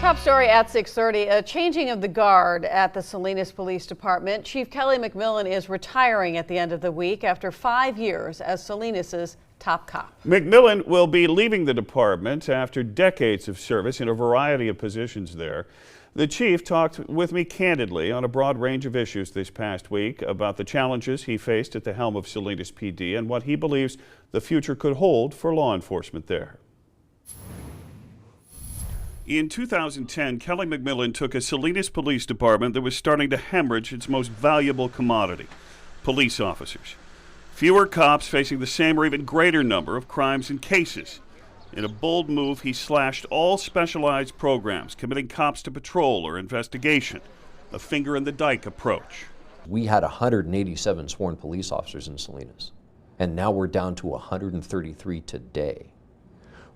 Top story at 6:30, a changing of the guard at the Salinas Police Department. Chief Kelly McMillan is retiring at the end of the week after 5 years as Salinas's top cop. McMillan will be leaving the department after decades of service in a variety of positions there. The chief talked with me candidly on a broad range of issues this past week about the challenges he faced at the helm of Salinas PD and what he believes the future could hold for law enforcement there. In 2010, Kelly McMillan took a Salinas Police Department that was starting to hemorrhage its most valuable commodity, police officers. Fewer cops facing the same or even greater number of crimes and cases. In a bold move, he slashed all specialized programs, committing cops to patrol or investigation, a finger-in-the-dike approach. We had 187 sworn police officers in Salinas, and now we're down to 133 today.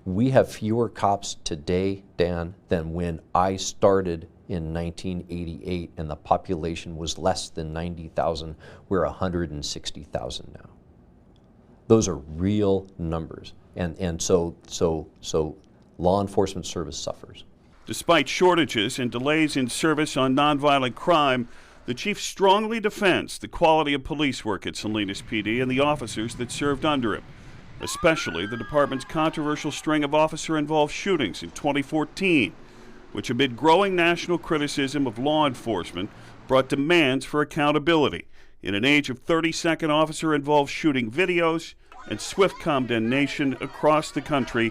We have fewer cops today, Dan, than when I started in 1988 and the population was less than 90,000. We're 160,000 now. Those are real numbers. And so law enforcement service suffers. Despite shortages and delays in service on nonviolent crime, the chief strongly defends the quality of police work at Salinas PD and the officers that served under him, especially the department's controversial string of officer-involved shootings in 2014, which amid growing national criticism of law enforcement brought demands for accountability in an age of 30-second officer-involved shooting videos and swift condemnation across the country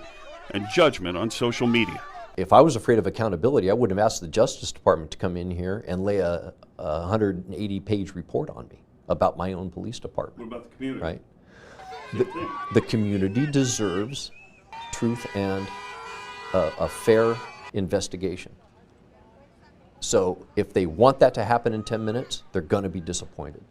and judgment on social media. If I was afraid of accountability, I wouldn't have asked the Justice Department to come in here and lay a 180-page report on me about my own police department. What about the community? Right? The community deserves truth and a fair investigation. So if they want that to happen in 10 minutes, they're going to be disappointed.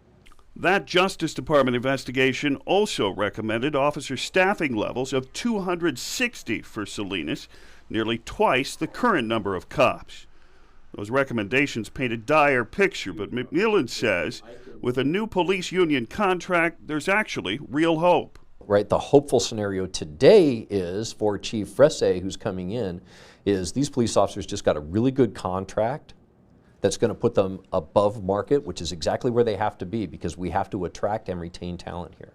That Justice Department investigation also recommended officer staffing levels of 260 for Salinas, nearly twice the current number of cops. Those recommendations paint a dire picture, but McMillan says with a new police union contract, there's actually real hope. Right, the hopeful scenario today is for Chief Fresse, who's coming in, is these police officers just got a really good contract that's going to put them above market, which is exactly where they have to be because we have to attract and retain talent here.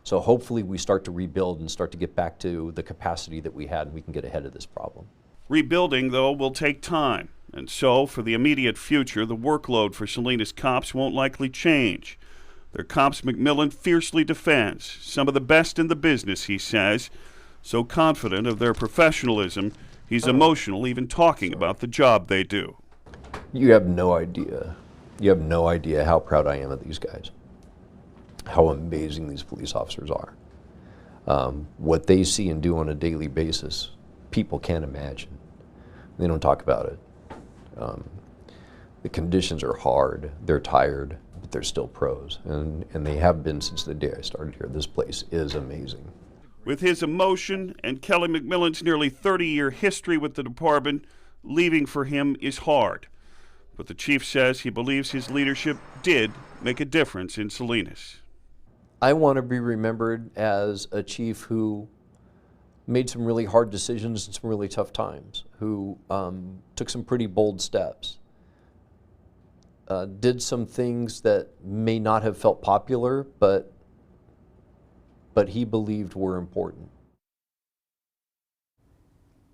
So hopefully we start to rebuild and start to get back to the capacity that we had and we can get ahead of this problem. Rebuilding, though, will take time. And so, for the immediate future, the workload for Salinas cops won't likely change. They're cops McMillan fiercely defends, some of the best in the business, he says. So confident of their professionalism, he's emotional even talking about the job they do. You have no idea. You have no idea how proud I am of these guys, how amazing these police officers are. What they see and do on a daily basis, people can't imagine. They don't talk about it. The conditions are hard, they're tired, but they're still pros, and they have been since the day I started here. This place is amazing. With his emotion and Kelly McMillan's nearly 30-year history with the department, leaving for him is hard. But the chief says he believes his leadership did make a difference in Salinas. I want to be remembered as a chief who made some really hard decisions in some really tough times, who took some pretty bold steps, did some things that may not have felt popular, but he believed were important.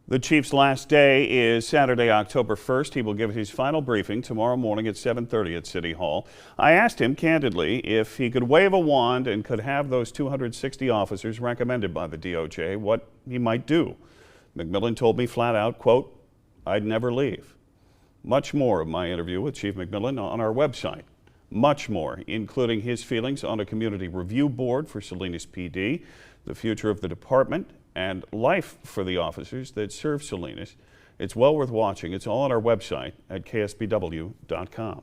The chief's last day is Saturday, October 1st. He will give his final briefing tomorrow morning at 7:30 at City Hall. I asked him candidly if he could wave a wand and could have those 260 officers recommended by the DOJ, what he might do. McMillan told me flat out, quote, "I'd never leave." Much more of my interview with Chief McMillan on our website. Much more, including his feelings on a community review board for Salinas PD, the future of the department, and life for the officers that serve Salinas. It's well worth watching. It's all on our website at ksbw.com.